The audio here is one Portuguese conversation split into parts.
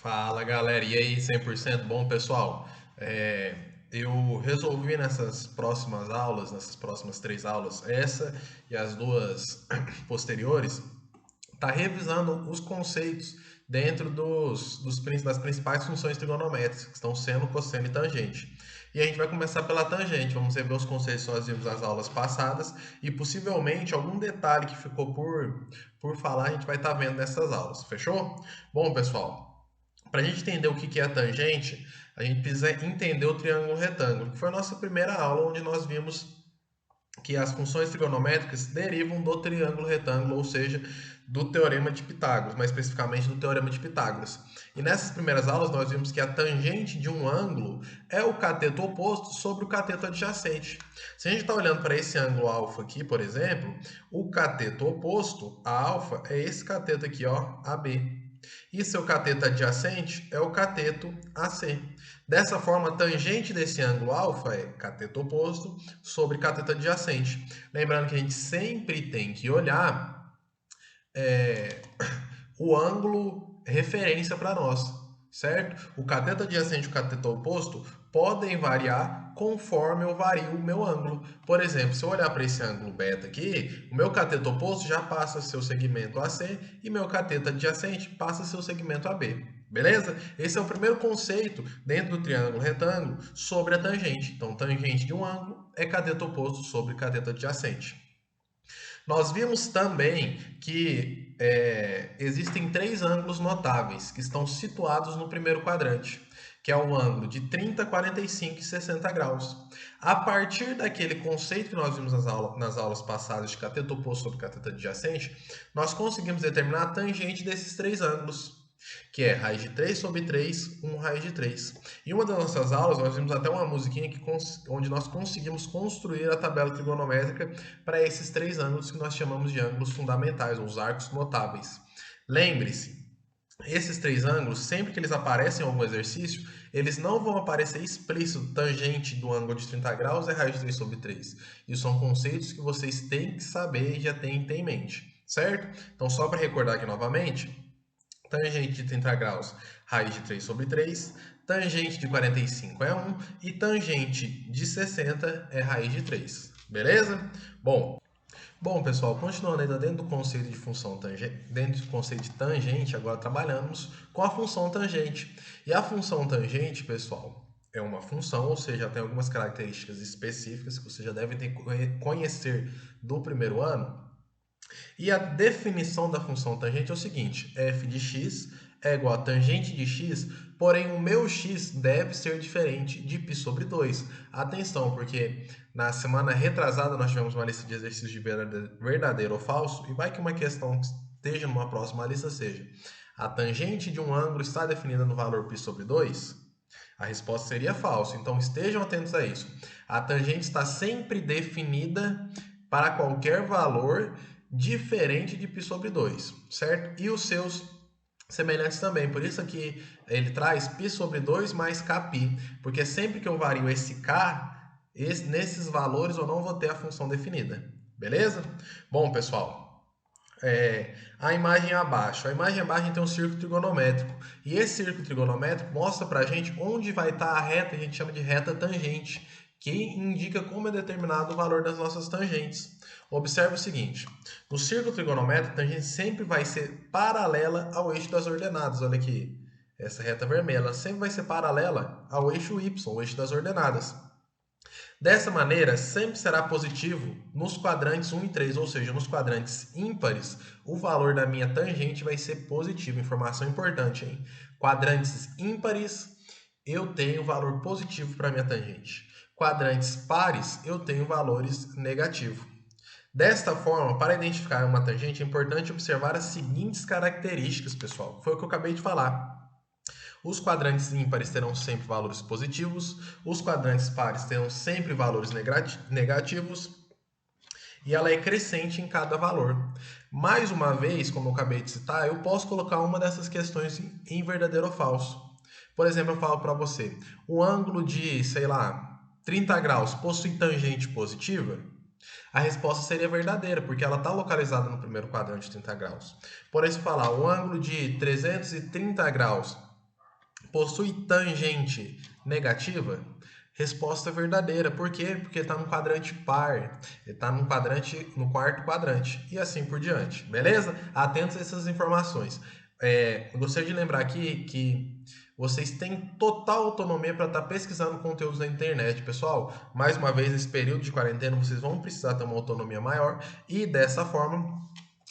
Fala galera, e aí 100% bom pessoal? Eu resolvi nessas próximas aulas, nessas próximas três aulas, essa e as duas posteriores, tá revisando os conceitos dentro das principais funções trigonométricas, que estão sendo cosseno e tangente. E a gente vai começar pela tangente, vamos rever os conceitos que nós vimos nas aulas passadas e possivelmente algum detalhe que ficou por falar a gente vai estar vendo nessas aulas, fechou? Bom pessoal, para a gente entender o que é a tangente, a gente precisa entender o triângulo retângulo, que foi a nossa primeira aula onde nós vimos que as funções trigonométricas derivam do triângulo retângulo, ou seja, do teorema de Pitágoras, mais especificamente do teorema de Pitágoras. E nessas primeiras aulas nós vimos que a tangente de um ângulo é o cateto oposto sobre o cateto adjacente. Se a gente está olhando para esse ângulo alfa aqui, por exemplo, o cateto oposto a alfa é esse cateto aqui, ó, AB. E seu cateto adjacente é o cateto AC. Dessa forma, a tangente desse ângulo alfa é cateto oposto sobre cateto adjacente. Lembrando que a gente sempre tem que olhar o ângulo referência para nós, certo? O cateto adjacente e o cateto oposto podem variar conforme eu vario o meu ângulo. Por exemplo, se eu olhar para esse ângulo beta aqui, o meu cateto oposto já passa seu segmento AC e meu cateto adjacente passa seu segmento AB. Beleza? Esse é o primeiro conceito dentro do triângulo retângulo sobre a tangente. Então, tangente de um ângulo é cateto oposto sobre cateto adjacente. Nós vimos também que existem três ângulos notáveis que estão situados no primeiro quadrante, que é o ângulo de 30, 45 e 60 graus. A partir daquele conceito que nós vimos nas aulas passadas de cateto oposto sobre cateto adjacente, nós conseguimos determinar a tangente desses três ângulos, que é raiz de 3 sobre 3, 1 raiz de 3. Em uma das nossas aulas, nós vimos até uma musiquinha onde nós conseguimos construir a tabela trigonométrica para esses três ângulos que nós chamamos de ângulos fundamentais, ou os arcos notáveis. Lembre-se, esses três ângulos, sempre que eles aparecem em algum exercício, eles não vão aparecer explícito, tangente do ângulo de 30 graus é raiz de 3 sobre 3. Isso são conceitos que vocês têm que saber e já têm que ter em mente, certo? Então, só para recordar aqui novamente, tangente de 30 graus, raiz de 3 sobre 3, tangente de 45 é 1 e tangente de 60 é raiz de 3. Beleza? Bom, pessoal, continuando ainda dentro do conceito de função tangente, dentro do conceito de tangente, agora trabalhamos com a função tangente. E a função tangente, pessoal, é uma função, ou seja, tem algumas características específicas que você já deve ter conhecer do primeiro ano. E a definição da função tangente é o seguinte: f de x é igual a tangente de x, porém o meu x deve ser diferente de π sobre 2. Atenção, porque na semana retrasada nós tivemos uma lista de exercícios de verdadeiro ou falso, e vai que uma questão que esteja numa próxima lista seja: a tangente de um ângulo está definida no valor π sobre 2? A resposta seria falso, então estejam atentos a isso. A tangente está sempre definida para qualquer valor diferente de π sobre 2, certo? E os seus semelhantes também, por isso aqui ele traz π sobre 2 mais kπ, porque sempre que eu vario esse k, nesses valores eu não vou ter a função definida, beleza? Bom, pessoal, a imagem abaixo. A imagem abaixo tem um círculo trigonométrico. E esse círculo trigonométrico mostra para a gente onde vai estar a reta, que a gente chama de reta tangente, que indica como é determinado o valor das nossas tangentes. Observe o seguinte: no círculo trigonométrico, a tangente sempre vai ser paralela ao eixo das ordenadas. Olha aqui, essa reta vermelha ela sempre vai ser paralela ao eixo y, o eixo das ordenadas. Dessa maneira, sempre será positivo nos quadrantes 1 e 3, ou seja, nos quadrantes ímpares, o valor da minha tangente vai ser positivo. Informação importante, hein? Quadrantes ímpares, eu tenho valor positivo para minha tangente. Quadrantes pares, eu tenho valores negativos. Desta forma, para identificar uma tangente, é importante observar as seguintes características, pessoal. Foi o que eu acabei de falar. Os quadrantes ímpares terão sempre valores positivos, os quadrantes pares terão sempre valores negativos, e ela é crescente em cada valor. Mais uma vez, como eu acabei de citar, eu posso colocar uma dessas questões em verdadeiro ou falso. Por exemplo, eu falo para você, o ângulo de, sei lá, 30 graus possui tangente positiva? A resposta seria verdadeira, porque ela está localizada no primeiro quadrante de 30 graus. Por isso, falar o ângulo de 330 graus possui tangente negativa? Resposta verdadeira. Por quê? Porque está no quadrante par. Ele está no quadrante, no quarto quadrante. E assim por diante. Beleza? Atentos a essas informações. Eu gostaria de lembrar aqui que vocês têm total autonomia para estar pesquisando conteúdos na internet, pessoal. Mais uma vez, nesse período de quarentena, vocês vão precisar ter uma autonomia maior e, dessa forma,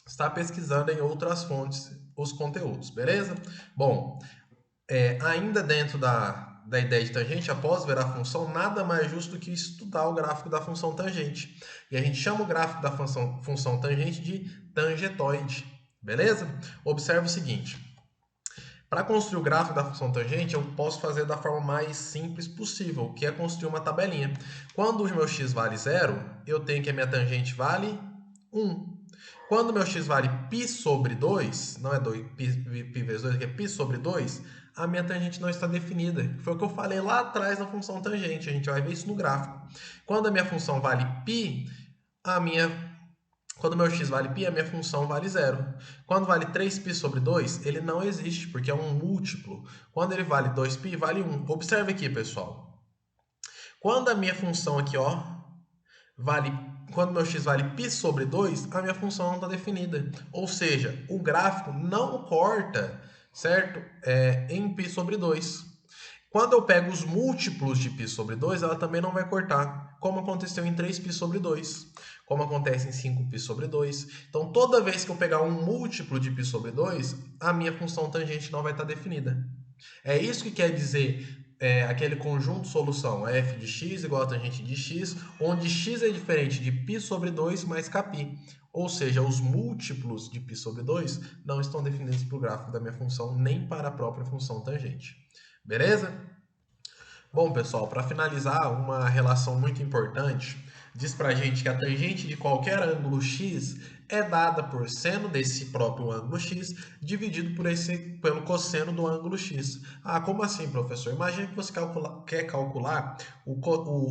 estar pesquisando em outras fontes os conteúdos, beleza? Bom, ainda dentro da ideia de tangente, após ver a função, nada mais justo do que estudar o gráfico da função tangente. E a gente chama o gráfico da função tangente de tangetoide, beleza? Observe o seguinte. Para construir o gráfico da função tangente, eu posso fazer da forma mais simples possível, que é construir uma tabelinha. Quando o meu x vale 0, eu tenho que a minha tangente vale 1. Quando o meu x vale π sobre 2, não é 2, π vezes 2, que é π sobre 2, a minha tangente não está definida. Foi o que eu falei lá atrás na função tangente, a gente vai ver isso no gráfico. Quando a minha função vale π, quando o meu x vale π, a minha função vale 0. Quando vale 3π sobre 2, ele não existe, porque é um múltiplo. Quando ele vale 2π, vale 1. Observe aqui, pessoal. Quando a minha função aqui, ó, quando meu x vale π sobre 2, a minha função não está definida. Ou seja, o gráfico não corta, certo? Em π sobre 2. Quando eu pego os múltiplos de π sobre 2, ela também não vai cortar, como aconteceu em 3π sobre 2, como acontece em 5π sobre 2. Então, toda vez que eu pegar um múltiplo de π sobre 2, a minha função tangente não vai estar definida. É isso que quer dizer aquele conjunto solução f de x igual a tangente de x, onde x é diferente de π sobre 2 mais kπ. Ou seja, os múltiplos de π sobre 2 não estão definidos para o gráfico da minha função, nem para a própria função tangente. Beleza? Bom, pessoal, para finalizar, uma relação muito importante diz para a gente que a tangente de qualquer ângulo x é dada por seno desse próprio ângulo x dividido pelo cosseno do ângulo x. Ah, como assim, professor? Imagina que você quer calcular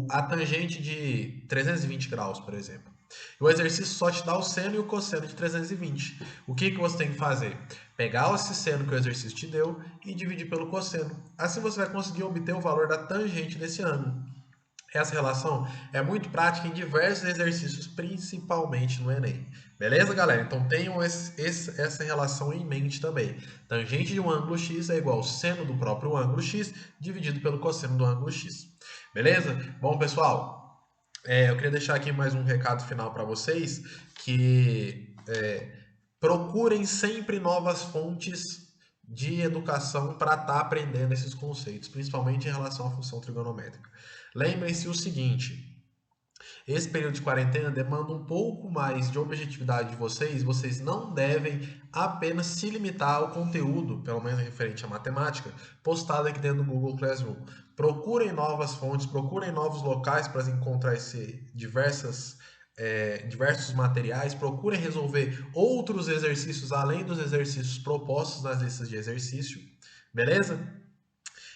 a tangente de 320 graus, por exemplo. O exercício só te dá o seno e o cosseno de 320. O que você tem que fazer? Pegar esse seno que o exercício te deu e dividir pelo cosseno. Assim você vai conseguir obter o valor da tangente desse ângulo. Essa relação é muito prática em diversos exercícios, principalmente no Enem. Beleza, galera? Então tenham essa relação em mente também. Tangente de um ângulo x é igual ao seno do próprio ângulo x dividido pelo cosseno do ângulo x. Beleza? Bom, pessoal, eu queria deixar aqui mais um recado final para vocês, que procurem sempre novas fontes de educação para estar aprendendo esses conceitos, principalmente em relação à função trigonométrica. Lembrem-se o seguinte, esse período de quarentena demanda um pouco mais de objetividade de vocês. Vocês não devem apenas se limitar ao conteúdo, pelo menos referente à matemática, postado aqui dentro do Google Classroom. Procurem novas fontes, procurem novos locais para encontrar diversos materiais, procurem resolver outros exercícios além dos exercícios propostos nas listas de exercício, beleza?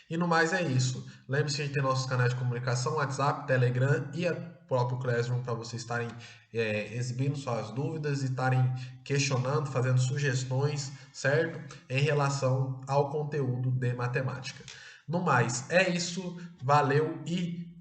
E no mais é isso. Lembre-se que a gente tem nossos canais de comunicação, WhatsApp, Telegram e o próprio Classroom para vocês estarem exibindo suas dúvidas e estarem questionando, fazendo sugestões, certo? Em relação ao conteúdo de matemática. No mais, é isso. Valeu e